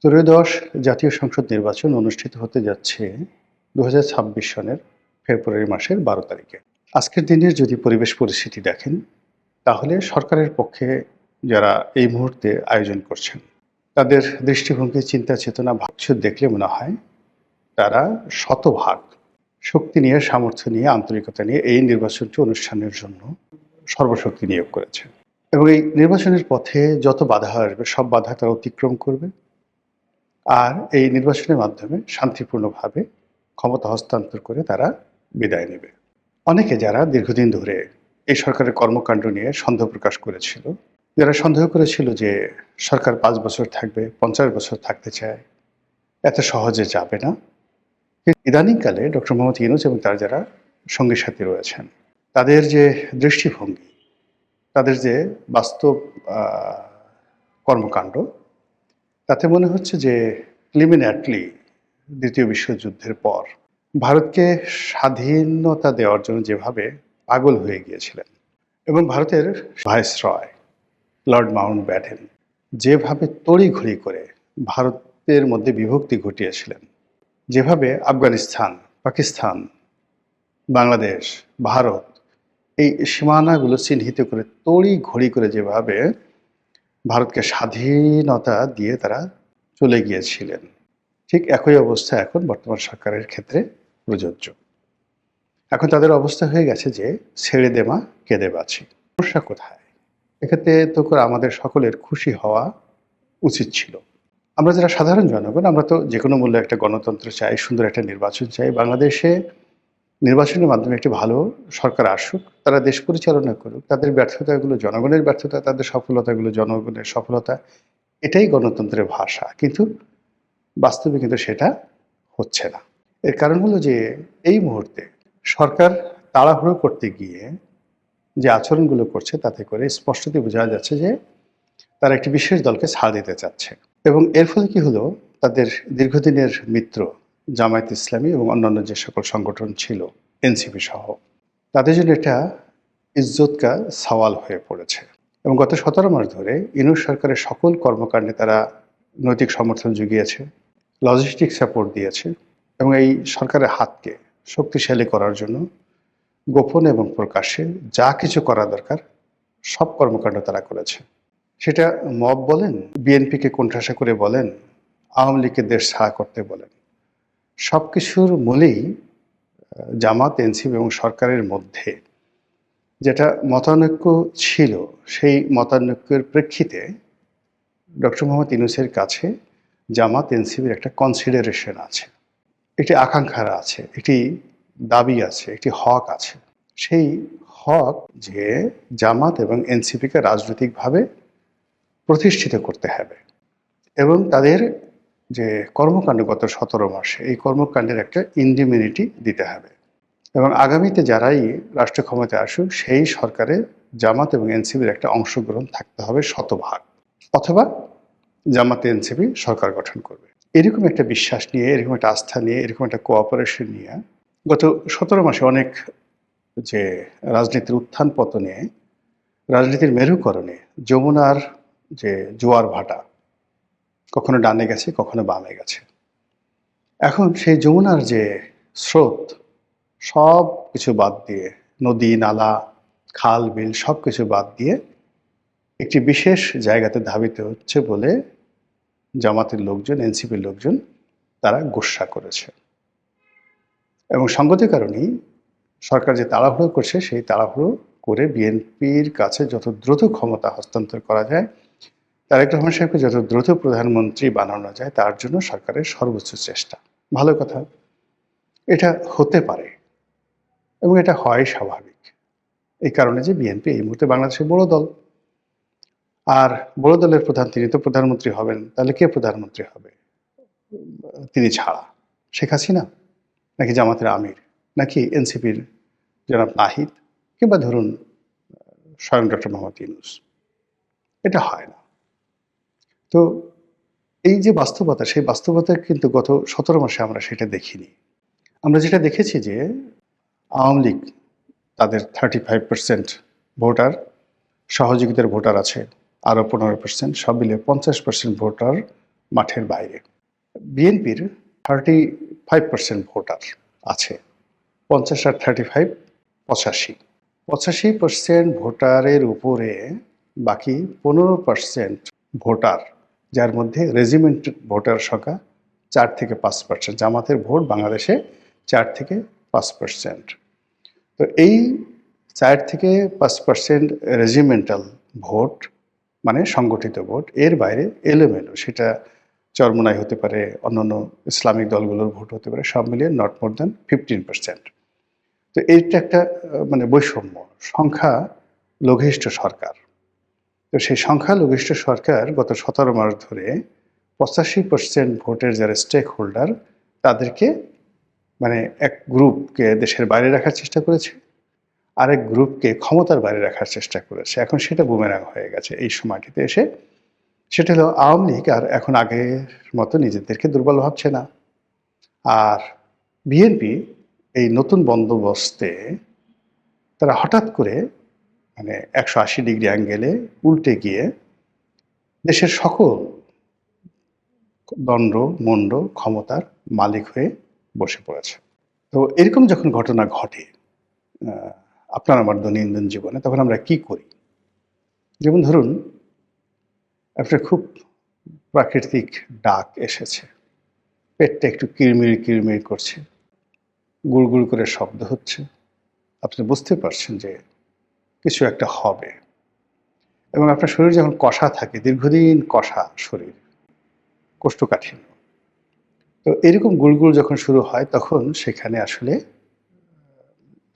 ত্রয়োদশ জাতীয় সংসদ নির্বাচন অনুষ্ঠিত হতে যাচ্ছে ২০২৬ সনের ফেব্রুয়ারি মাসের ১২ তারিখে। আজকের দিনের যদি পরিবেশ পরিস্থিতি দেখেন, তাহলে সরকারের পক্ষে যারা এই মুহূর্তে আয়োজন করছেন, তাদের দৃষ্টিভঙ্গি, চিন্তা চেতনা, ভাবছুর দেখলে মনে হয় তারা শতভাগ শক্তি নিয়ে, সামর্থ্য নিয়ে, আন্তরিকতা নিয়ে এই নির্বাচনটি অনুষ্ঠানের জন্য সর্বশক্তি নিয়োগ করেছে। এবং এই নির্বাচনের পথে যত বাধা আসবে সব বাধা তারা অতিক্রম করবে। আর এই নির্বাচনের মাধ্যমে শান্তিপূর্ণভাবে ক্ষমতা হস্তান্তর করে তারা বিদায় নেবে। অনেকে যারা দীর্ঘদিন ধরে এই সরকারের কর্মকাণ্ড নিয়ে সন্দেহ প্রকাশ করেছিল, যারা সন্দেহ করেছিল যে সরকার ৫ বছর থাকবে, ৫০ বছর থাকতে চায়, এত সহজে যাবে না, কিন্তু ইদানিংকালে ডক্টর মোহাম্মদ ইউনূস এবং তার যারা সঙ্গী সাথী রয়েছেন, তাদের যে দৃষ্টিভঙ্গি, তাদের যে বাস্তব কর্মকাণ্ড, তাতে মনে হচ্ছে যে ইমিনেটলি দ্বিতীয় বিশ্বযুদ্ধের পর ভারতকে স্বাধীনতা দেওয়ার জন্য যেভাবে পাগল হয়ে গিয়েছিলেন এবং ভারতের ভাইসরয় লর্ড মাউন্টব্যাটেন যেভাবে তড়িঘড়ি করে ভারতের মধ্যে বিভক্তি ঘটিয়েছিলেন, যেভাবে আফগানিস্তান, পাকিস্তান, বাংলাদেশ, ভারত এই সীমানাগুলো চিহ্নিত করে তড়িঘড়ি করে যেভাবে ভারতকে স্বাধীনতা দিয়ে তারা চলে গিয়েছিলেন, ঠিক একই অবস্থা এখন বর্তমান সরকারের ক্ষেত্রে প্রযোজ্য। এখন তাদের অবস্থা হয়ে গেছে যে ছেড়ে দে মা কেঁদে বাঁচি। সমস্যা কোথায়? এক্ষেত্রে তো করে আমাদের সকলের খুশি হওয়া উচিত ছিল। আমরা যারা সাধারণ জনগণ, আমরা তো যে কোনো মূল্যে একটা গণতন্ত্র চাই, সুন্দর একটা নির্বাচন চাই। বাংলাদেশে নির্বাচনের মাধ্যমে একটি ভালো সরকার আসুক, তারা দেশ পরিচালনা করুক। তাদের ব্যর্থতাগুলো জনগণের ব্যর্থতা, তাদের সফলতাগুলো জনগণের সফলতা। এটাই গণতন্ত্রের ভাষা। কিন্তু বাস্তবে কিন্তু সেটা হচ্ছে না। এর কারণ হলো যে এই মুহূর্তে সরকার তাড়াহুড়ো করতে গিয়ে যে আচরণগুলো করছে, তাতে করে স্পষ্টতই বোঝা যাচ্ছে যে তারা একটি বিশেষ দলকে ছাড় দিতে চাচ্ছে। এবং এর ফলে কি হলো, তাদের দীর্ঘদিনের মিত্র জামায়াত ইসলামী এবং অন্যান্য যে সকল সংগঠন ছিল, এনসিপি সহ, তাদের জন্য এটা ইজ্জত কা সওয়াল হয়ে পড়েছে। এবং গত ১৭ মাস ধরে ইউনূস সরকারের সকল কর্মকাণ্ডে তারা নৈতিক সমর্থন জুগিয়েছে, লজিস্টিক সাপোর্ট দিয়েছে এবং এই সরকারের হাতকে শক্তিশালী করার জন্য গোপন এবং প্রকাশ্যে যা কিছু করা দরকার সব কর্মকাণ্ড তারা করেছে। সেটা মব বলেন, বিএনপিকে কোণঠাসা করে বলেন, আওয়ামী লীগকে দেশ ছাড়া করতে বলেন, সব কিছুর মূলেই জামাত, এনসিপি এবং সরকারের মধ্যে যেটা মতানৈক্য ছিল, সেই মতানৈক্যের প্রেক্ষিতে ডক্টর মোহাম্মদ ইউনূসের কাছে জামাত, এনসিপির একটা কনসিডারেশন আছে, একটি আকাঙ্ক্ষা আছে, একটি দাবি আছে, একটি হক আছে। সেই হক যে জামাত এবং এনসিপিকে রাজনৈতিকভাবে প্রতিষ্ঠিত করতে হবে এবং তাদের যে কর্মকাণ্ড গত ১৭ মাসে, এই কর্মকাণ্ডের একটা ইন্ডিমিউনিটি দিতে হবে এবং আগামীতে যারাই রাষ্ট্র ক্ষমতায় আসুক, সেই সরকারে জামাত এবং এনসিপির একটা অংশগ্রহণ থাকতে হবে শতভাগ, অথবা জামাত এনসিপি সরকার গঠন করবে। এরকম একটা বিশ্বাস নিয়ে, এরকম একটা আস্থা নিয়ে, এরকম একটা কোঅপারেশন নিয়ে গত ১৭ মাসে অনেক যে রাজনীতির উত্থান পতনে, রাজনীতির মেরুকরণে যমুনার যে জোয়ার ভাটা, কখনো ডানে গেছে, কখনো বামে গেছে। এখন সেই যমুনার যে স্রোত, সব কিছু বাদ দিয়ে, নদী, নালা, খাল, বিল সব কিছু বাদ দিয়ে একটি বিশেষ জায়গাতে ধাবিত হচ্ছে বলে জামাতের লোকজন, এনসিপির লোকজন তারা গোস্বা করেছে। এবং সঙ্গতির কারণেই সরকার যে তাড়াহুড়ো করছে, সেই তাড়াহুড়ো করে বিএনপির কাছে যত দ্রুত ক্ষমতা হস্তান্তর করা যায়, তারেক রহমান সাহেবকে যত দ্রুত প্রধানমন্ত্রী বানানো যায়, তার জন্য সরকারের সর্বোচ্চ চেষ্টা। ভালো কথা, এটা হতে পারে এবং এটা হয় স্বাভাবিক। এই কারণে যে বিএনপি এই মুহূর্তে বাংলাদেশের বড় দল, আর বড় দলের প্রধান তিনি তো প্রধানমন্ত্রী হবেন, তাহলে কে প্রধানমন্ত্রী হবে তিনি ছাড়া? শেখ হাসিনা, নাকি জামাতের আমির, নাকি এনসিপির জনাব নাহিদ, কিংবা ধরুন স্বয়ং ডক্টর মোহাম্মদ ইউনূস? এটা হয় না। তো এই যে বাস্তবতা, সেই বাস্তবতা কিন্তু গত ১৭ মাসে আমরা সেটা দেখিনি। আমরা যেটা দেখেছি যে আওয়ামী লীগ তাদের 35% ভোটার, সহযোগিতার ভোটার আছে আরও 15%, সব মিলিয়ে 50% ভোটার মাঠের বাইরে। বিএনপির 35% ভোটার আছে, 50 আর 35 85। 85% ভোটারের উপরে বাকি 15% ভোটার, যার মধ্যে রেজিমেন্ট ভোটার সংখ্যা 4 থেকে 5%। জামাতের ভোট বাংলাদেশে 4 থেকে 5%। তো এই 4 থেকে 5% রেজিমেন্টাল ভোট মানে সংগঠিত ভোট, এর বাইরে এলোমেলো, সেটা চরমোনাই হতে পারে, অন্যান্য ইসলামিক দলগুলোর ভোট হতে পারে, সব মিলিয়ে নট মোর দ্যান 15%। তো এইটা একটা মানে বৈষম্য, সংখ্যা লঘিষ্ঠ সরকার। তো সেই সংখ্যা লঘিষ্ঠ সরকার গত 17 মাস ধরে 85% ভোটের যারা স্টেক হোল্ডার তাদেরকে মানে এক গ্রুপকে দেশের বাইরে রাখার চেষ্টা করেছে, আরেক গ্রুপকে ক্ষমতার বাইরে রাখার চেষ্টা করেছে। এখন সেটা বুমেরাং হয়ে গেছে এই সময়টিতে এসে। সেটা হলো আওয়ামী লীগ আর এখন আগের মতো নিজেদেরকে দুর্বল ভাবছে না। আর বিএনপি এই নতুন বন্দোবস্তে তারা হঠাৎ করে মানে 180 ডিগ্রি অ্যাঙ্গেলে উল্টে গিয়ে দেশের সকল দণ্ড মণ্ড ক্ষমতার মালিক হয়ে বসে পড়েছে। তো এরকম যখন ঘটনা ঘটে আপনার আমার দৈনন্দিন জীবনে, তখন আমরা কি করি? যেমন ধরুন, একটা খুব প্রাকৃতিক ডাক এসেছে, পেটটা একটু কিরমির কিরমির করছে, গুড়গুড় করে শব্দ হচ্ছে, আপনি বুঝতে পারছেন যে কিছু একটা হবে। এবং আপনার শরীর যখন কষা থাকে, দীর্ঘদিন কষা শরীর, কোষ্ঠকাঠিন্য, তো এরকম গুড়গুড় যখন শুরু হয়, তখন সেখানে আসলে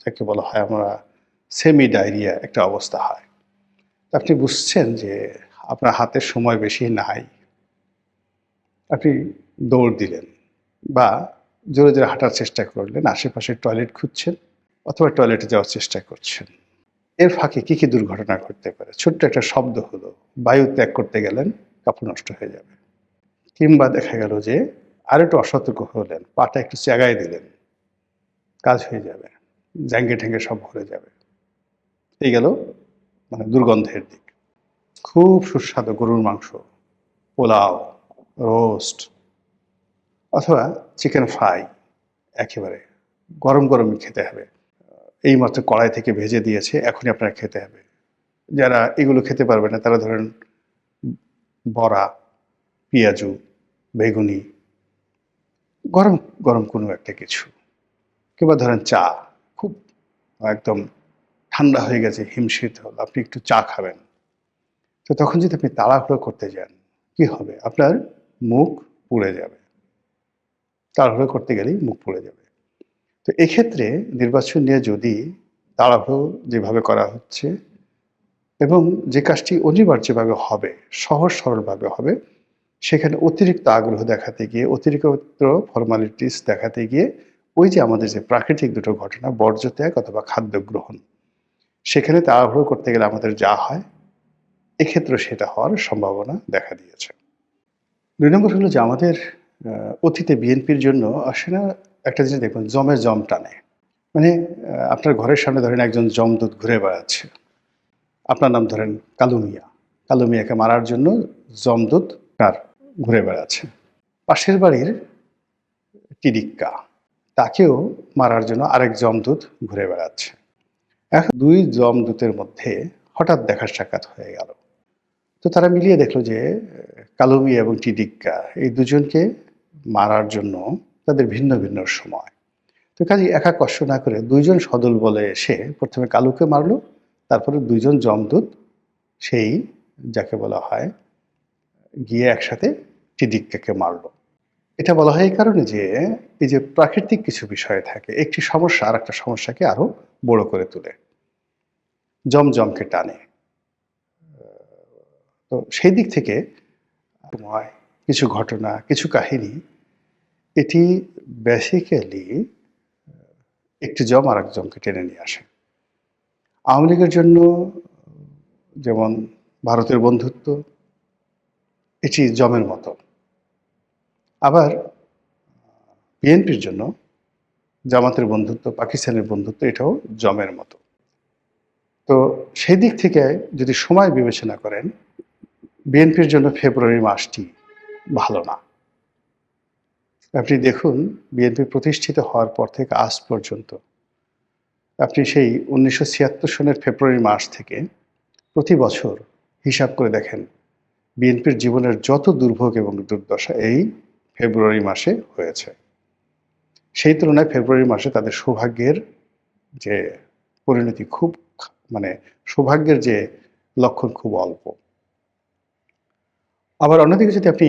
যাকে বলা হয় আমরা সেমি ডায়রিয়া একটা অবস্থা হয়। আপনি বুঝছেন যে আপনার হাতের সময় বেশি নাই, আপনি দৌড় দিলেন বা জোরে জোরে হাঁটার চেষ্টা করলেন, আশেপাশে টয়লেট খুঁজছেন অথবা টয়লেটে যাওয়ার চেষ্টা করছেন। এর ফাঁকে কি কি দুর্ঘটনা ঘটতে পারে? ছোট্ট একটা শব্দ হলো, বায়ু ত্যাগ করতে গেলেন, কাপড় নষ্ট হয়ে যাবে। কিংবা দেখা গেল যে আর একটু অসতর্ক হলেন, পাটা একটু চেগায় দিলেন, কাজ হয়ে যাবে, জ্যাঙ্গে ঠ্যাঙ্গে সব ভরে যাবে। এই গেল মানে দুর্গন্ধের দিক। খুব সুস্বাদু গরুর মাংস, পোলাও, রোস্ট অথবা চিকেন ফ্রাই একেবারে গরম গরমই খেতে হবে, এইমাত্র কড়াই থেকে ভেজে দিয়েছে, এখনই আপনার খেতে হবে। যারা এগুলো খেতে পারবে না তারা ধরেন বড়া, পেঁয়াজু, বেগুনি, গরম গরম কোনো একটা কিছু, কিংবা ধরেন চা, খুব একদম ঠান্ডা হয়ে গেছে, হিমশীত হল, আপনি একটু চা খাবেন। তো তখন যদি আপনি তাড়াহুড়ো করতে যান, কি হবে? আপনার মুখ পুড়ে যাবে, তাড়াহুড়ো করতে গেলেই মুখ পুড়ে যাবে। তো এক্ষেত্রে নির্বাচন নিয়ে যদি তাড়াহুড়ো যেভাবে করা হচ্ছে এবং যে কাজটি অনিবার্যভাবে হবে, সহজ সরলভাবে হবে, সেখানে অতিরিক্ত আগ্রহ দেখাতে গিয়ে, অতিরিক্ত ফর্মালিটিস দেখাতে গিয়ে, ওই যে আমাদের যে প্রাকৃতিক দুটো ঘটনা, বর্জ্য ত্যাগ অথবা খাদ্য গ্রহণ, সেখানে তাড়াহুড়ো করতে গেলে আমাদের যা হয়, এক্ষেত্রে সেটা হওয়ার সম্ভাবনা দেখা দিয়েছে। ২ নম্বর হলো যে আমাদের অতীতে বিএনপির জন্য আসলে একটা জিনিস দেখুন, জমে জম টানে। মানে আপনার ঘরের সামনে ধরেন একজন জমদূত ঘুরে বেড়াচ্ছে, আপনার নাম ধরেন কালু মিয়া, কালু মিয়াকে মারার জন্য জমদূত তার ঘুরে বেড়াচ্ছে। পাশের বাড়ির টিডিক্কা, তাকেও মারার জন্য আরেক জমদূত ঘুরে বেড়াচ্ছে। এখন ২ জমদূতের মধ্যে হঠাৎ দেখা সাক্ষাৎ হয়ে গেল। তো তারা মিলিয়ে দেখলো যে কালু মিয়া এবং টিডিক্কা এই দুজনকে মারার জন্য তাদের ভিন্ন ভিন্ন সময়। তো কাজেই একা কষ্ট না করে ২ জন সদল বলে এসে প্রথমে কালুকে মারলো, তারপরে ২ জন জমদূত সেই যাকে বলা হয় গিয়ে একসাথে টিডিক্কাকে মারলো। এটা বলা হয় এই কারণে যে এই যে প্রাকৃতিক কিছু বিষয় থাকে, একটি সমস্যা আর একটা সমস্যাকে আরো বড় করে তোলে, জমজমকে টানে। তো সেই দিক থেকে কিছু ঘটনা, কিছু কাহিনী, এটি বেসিক্যালি একটি জম আর এক জমকে টেনে নিয়ে আসে। আওয়ামী লীগের জন্য যেমন ভারতের বন্ধুত্ব, এটি জমের মতো। আবার বিএনপির জন্য জামাতের বন্ধুত্ব, পাকিস্তানের বন্ধুত্ব, এটাও জমের মতো। তো সেই দিক থেকে যদি সময় বিবেচনা করেন, বিএনপির জন্য ফেব্রুয়ারি মাসটি ভালো না। আপনি দেখুন বিএনপি প্রতিষ্ঠিত হওয়ার পর থেকে আজ পর্যন্ত আপনি সেই ১৯৭৬ সনের ফেব্রুয়ারি মাস থেকে প্রতি বছর হিসাব করে দেখেন বিএনপির জীবনের যত দুর্ভোগ এবং দুর্দশা এই ফেব্রুয়ারি মাসে হয়েছে। সেই তুলনায় ফেব্রুয়ারি মাসে তাদের সৌভাগ্যের যে পরিণতি খুব মানে সৌভাগ্যের যে লক্ষণ খুব অল্প। আবার অন্যদিকে যদি আপনি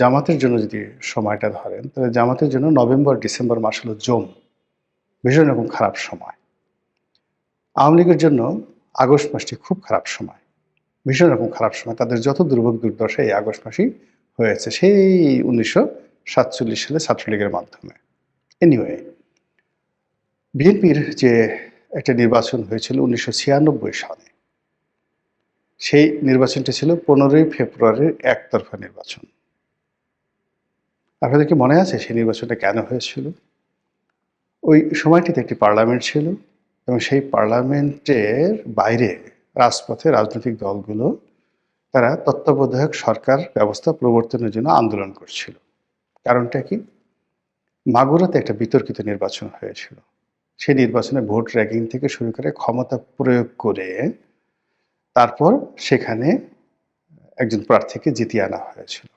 জামাতের জন্য যদি সময়টা ধরেন, তাহলে জামাতের জন্য নভেম্বর ডিসেম্বর মাস হলো ভীষণ রকম খারাপ সময়। আওয়ামী লীগের জন্য আগস্ট মাসটি খুব খারাপ সময়, ভীষণ রকম খারাপ সময়। তাদের যত দুর্ভোগ দুর্দশা এই আগস্ট মাসেই হয়েছে, সেই ১৯৪৭ সালে ছাত্রলীগের মাধ্যমে। এনিওয়ে, বিএনপির যে একটা নির্বাচন হয়েছিল ১৯৯৬ সালে, সেই নির্বাচনটি ছিল ১৫ই ফেব্রুয়ারির একতরফা নির্বাচন। আপনাদের কি মনে আছে সেই নির্বাচনটা কেন হয়েছিল? ওই সময়টিতে একটি পার্লামেন্ট ছিল এবং সেই পার্লামেন্টের বাইরে রাজপথে রাজনৈতিক দলগুলো তারা তত্ত্বাবধায়ক সরকার ব্যবস্থা প্রবর্তনের জন্য আন্দোলন করছিল। কারণটা কি? মাগুরাতে একটা বিতর্কিত নির্বাচন হয়েছিল। সেই নির্বাচনে ভোট র্যাগিং থেকে শুরু করে ক্ষমতা প্রয়োগ করে তারপর সেখানে একজন প্রার্থীকে জিতিয়ে আনা হয়েছিল।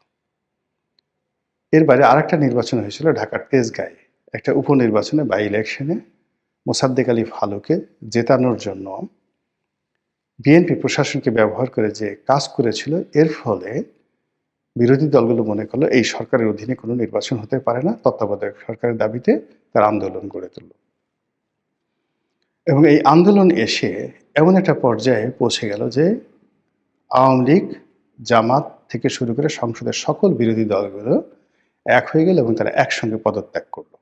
এর বাইরে আরেকটা নির্বাচন হয়েছিল ঢাকার তেজগাঁয়ে, একটা উপনির্বাচনে বাই ইলেকশনে মোসাদ্দেক আলী ফালুকে জেতানোর জন্য বিএনপি প্রশাসনকে ব্যবহার করে যে কাজ করেছিল, এর ফলে বিরোধী দলগুলো মনে করলো এই সরকারের অধীনে কোনো নির্বাচন হতে পারে না, তত্ত্বাবধায়ক সরকারের দাবিতে তার আন্দোলন গড়ে তুলল। এবং এই আন্দোলন এসে এমন একটা পর্যায়ে পৌঁছে গেল যে আওয়ামী লীগ, জামাত থেকে শুরু করে সংসদের সকল বিরোধী দলগুলো এক হয়ে গেল এবং তারা একসঙ্গে পদত্যাগ করল।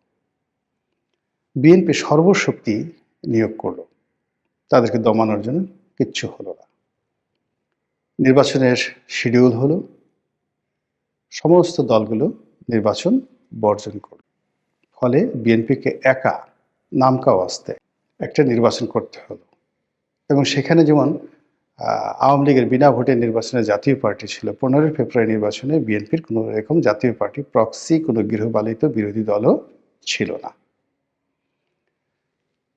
বিএনপি সর্বশক্তি নিয়োগ করল, তাদেরকে দমানোর জন্য কিচ্ছু হলো না। নির্বাচনের শিডিউল হলো, সমস্ত দলগুলো নির্বাচন বর্জন করল। ফলে বিএনপিকে একা নামকা অবস্থায় একটা নির্বাচন করতে হলো। এবং সেখানে যেমন আওয়ামী লীগের বিনা ভোটে নির্বাচনে জাতীয় পার্টি ছিল, 15 ফেব্রুয়ারি নির্বাচনে বিএনপির কোনো এরকম জাতীয় পার্টি প্রক্সি কোনো গৃহপালিত বিরোধী দলও ছিল না।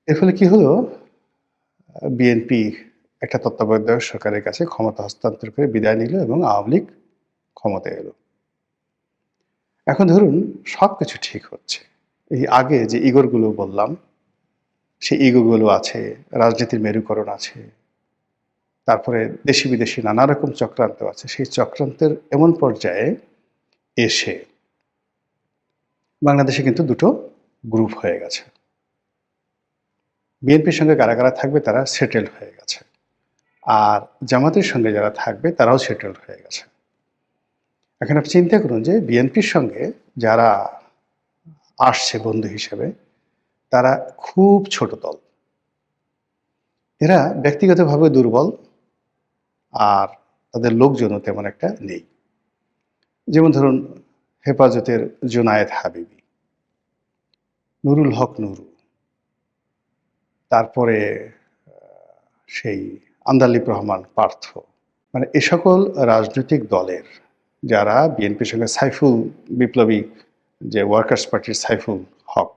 এর ফলে কি হলো? বিএনপি একটা তত্ত্বাবধায়ক সরকারের কাছে ক্ষমতা হস্তান্তর করে বিদায় নিল এবং আওয়ামী লীগ ক্ষমতায় এলো। এখন ধরুন সবকিছু ঠিক হচ্ছে, এই আগে যে ইগোরগুলো বললাম সেই ইগোগুলো আছে, রাজনীতির মেরুকরণ আছে, তারপরে দেশি বিদেশি নানা রকম চক্রান্ত আছে। সেই চক্রান্তের এমন পর্যায়ে এসে বাংলাদেশে কিন্তু দুটো গ্রুপ হয়ে গেছে। বিএনপির সঙ্গে কারা কারা থাকবে তারা সেটেলড হয়ে গেছে, আর জামাতের সঙ্গে যারা থাকবে তারাও সেটেলড হয়ে গেছে। এখন আপনি চিন্তা করুন যে বিএনপির সঙ্গে যারা আসছে বন্ধু হিসেবে তারা খুব ছোট দল, এরা ব্যক্তিগতভাবে দুর্বল আর তাদের লোকজনও তেমন একটা নেই। যেমন ধরুন হেফাজতের জুনায়েদ হাবিবি, নুরুল হক নুরু, তারপরে সেই আন্দালিব রহমান পার্থ, মানে এ সকল রাজনৈতিক দলের যারা বিএনপির সঙ্গে সাইফুল বিপ্লবী যে ওয়ার্কার্স পার্টির সাইফুল হক,